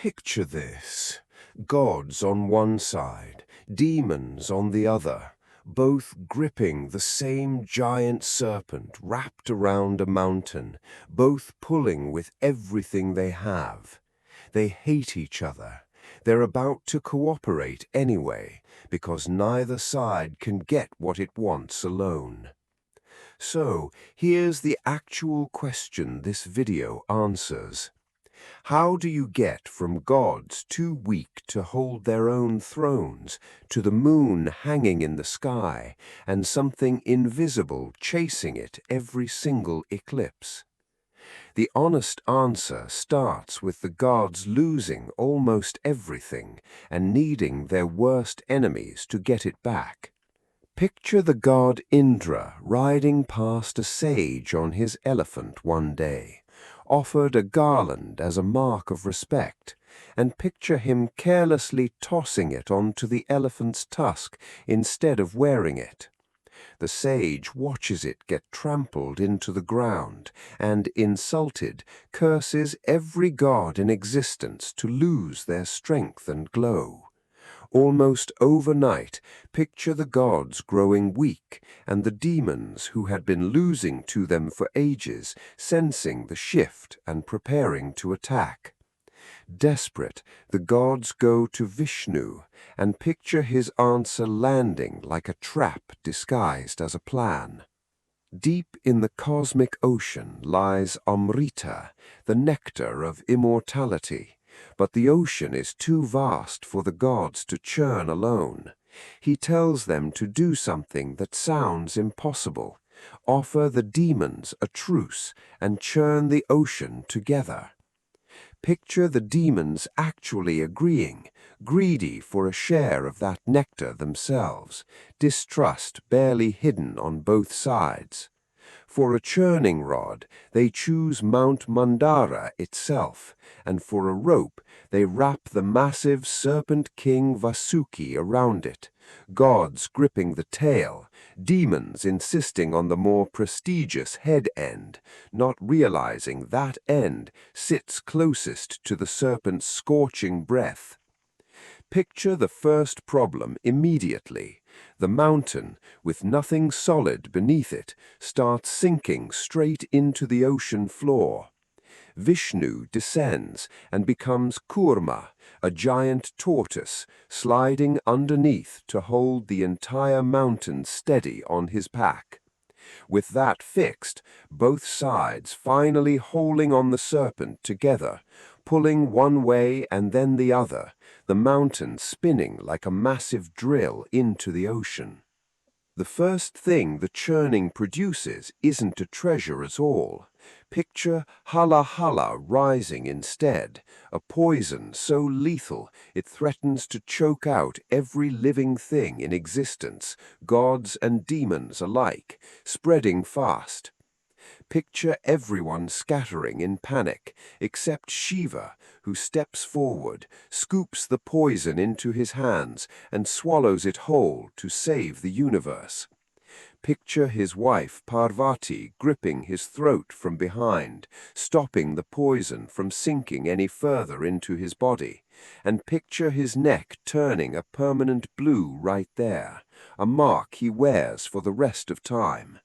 Picture this. Gods on one side, demons on the other, both gripping the same giant serpent wrapped around a mountain, both pulling with everything they have. They hate each other. They're about to cooperate anyway, because neither side can get what it wants alone. So, here's the actual question this video answers. How do you get from gods too weak to hold their own thrones, to the moon hanging in the sky, and something invisible chasing it every single eclipse? The honest answer starts with the gods losing almost everything and needing their worst enemies to get it back. Picture the god Indra riding past a sage on his elephant one day, offered a garland as a mark of respect, and picture him carelessly tossing it onto the elephant's tusk instead of wearing it. The sage watches it get trampled into the ground and, insulted, curses every god in existence to lose their strength and glow. Almost overnight, picture the gods growing weak and the demons who had been losing to them for ages sensing the shift and preparing to attack. Desperate, the gods go to Vishnu and picture his answer landing like a trap disguised as a plan. Deep in the cosmic ocean lies Amrita, the nectar of immortality. But the ocean is too vast for the gods to churn alone. He tells them to do something that sounds impossible. Offer the demons a truce and churn the ocean together. Picture the demons actually agreeing, greedy for a share of that nectar themselves, distrust barely hidden on both sides. For a churning rod, they choose Mount Mandara itself, and for a rope, they wrap the massive serpent king Vasuki around it, gods gripping the tail, demons insisting on the more prestigious head end, not realizing that end sits closest to the serpent's scorching breath. Picture the first problem immediately. The mountain, with nothing solid beneath it, starts sinking straight into the ocean floor. Vishnu descends and becomes Kurma, a giant tortoise, sliding underneath to hold the entire mountain steady on his back. With that fixed, both sides finally holding on the serpent together, pulling one way and then the other, the mountain spinning like a massive drill into the ocean. The first thing the churning produces isn't a treasure at all. Picture Hala Hala rising instead, a poison so lethal it threatens to choke out every living thing in existence, gods and demons alike, spreading fast. Picture everyone scattering in panic, except Shiva, who steps forward, scoops the poison into his hands, and swallows it whole to save the universe. Picture his wife Parvati gripping his throat from behind, stopping the poison from sinking any further into his body, and picture his neck turning a permanent blue right there, a mark he wears for the rest of time.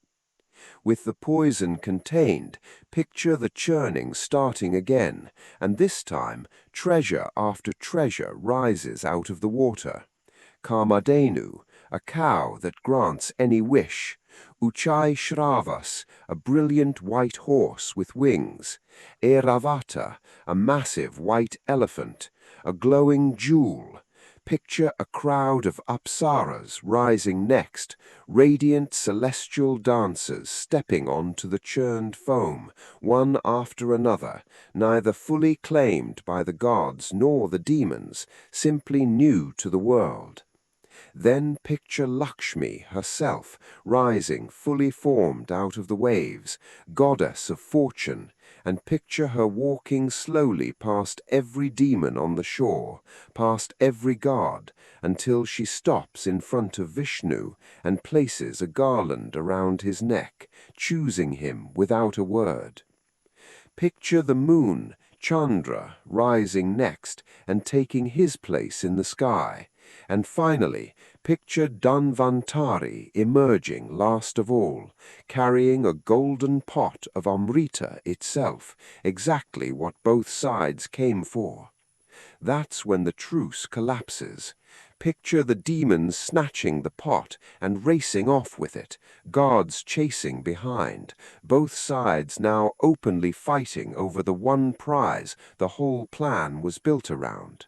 With the poison contained, picture the churning starting again, and this time treasure after treasure rises out of the water. Kamadhenu, a cow that grants any wish. Uchai Shravas, a brilliant white horse with wings. Airavata, a massive white elephant. A glowing jewel. Picture a crowd of apsaras rising next, radiant celestial dancers stepping onto the churned foam, one after another, neither fully claimed by the gods nor the demons, simply new to the world. Then picture Lakshmi herself, rising fully formed out of the waves, goddess of fortune, and picture her walking slowly past every demon on the shore, past every god, until she stops in front of Vishnu and places a garland around his neck, choosing him without a word. Picture the moon, Chandra rising next and taking his place in the sky. And finally, picture Dhanvantari emerging last of all, carrying a golden pot of Amrita itself, exactly what both sides came for. That's when the truce collapses. Picture the demons snatching the pot and racing off with it, gods chasing behind, both sides now openly fighting over the one prize the whole plan was built around.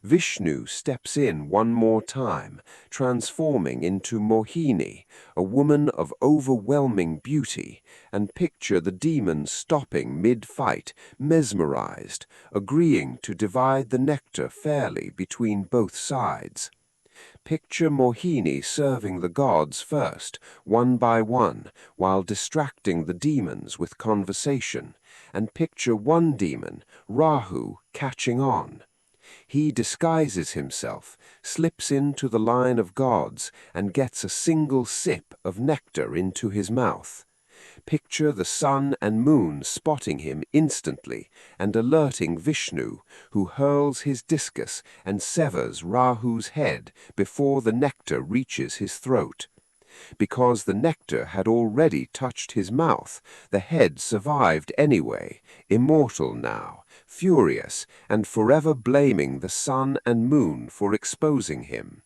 Vishnu steps in one more time, transforming into Mohini, a woman of overwhelming beauty, and picture the demons stopping mid-fight, mesmerized, agreeing to divide the nectar fairly between both sides. Picture Mohini serving the gods first, one by one, while distracting the demons with conversation, and picture one demon, Rahu, catching on. He disguises himself, slips into the line of gods, and gets a single sip of nectar into his mouth. Picture the sun and moon spotting him instantly and alerting Vishnu, who hurls his discus and severs Rahu's head before the nectar reaches his throat. Because the nectar had already touched his mouth, the head survived anyway, immortal now, furious, and forever blaming the sun and moon for exposing him.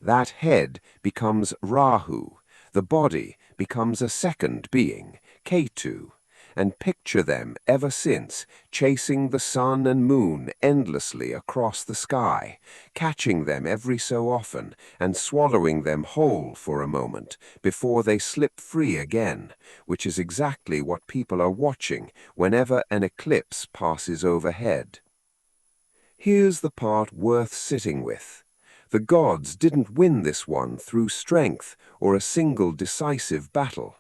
That head becomes Rahu, the body becomes a second being, Ketu, and picture them ever since, chasing the sun and moon endlessly across the sky, catching them every so often and swallowing them whole for a moment before they slip free again, which is exactly what people are watching whenever an eclipse passes overhead. Here's the part worth sitting with. The gods didn't win this one through strength or a single decisive battle.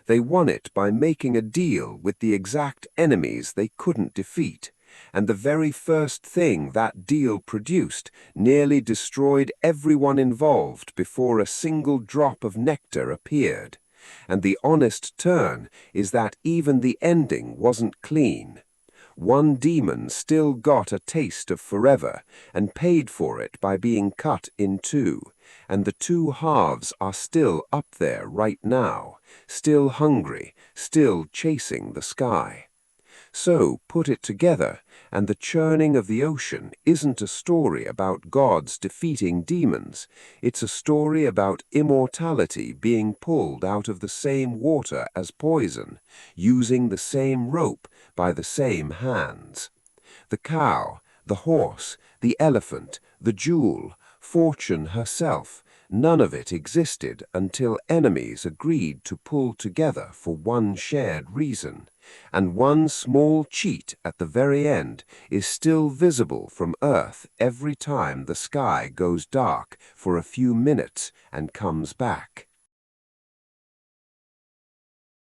They won it by making a deal with the exact enemies they couldn't defeat, and the very first thing that deal produced nearly destroyed everyone involved before a single drop of nectar appeared. And the honest turn is that even the ending wasn't clean. One demon still got a taste of forever and paid for it by being cut in two, and the two halves are still up there right now, still hungry, still chasing the sky. So put it together, and the churning of the ocean isn't a story about gods defeating demons. It's a story about immortality being pulled out of the same water as poison, using the same rope by the same hands. The cow, the horse, the elephant, the jewel, fortune herself, none of it existed until enemies agreed to pull together for one shared reason. And one small cheat at the very end is still visible from Earth every time the sky goes dark for a few minutes and comes back.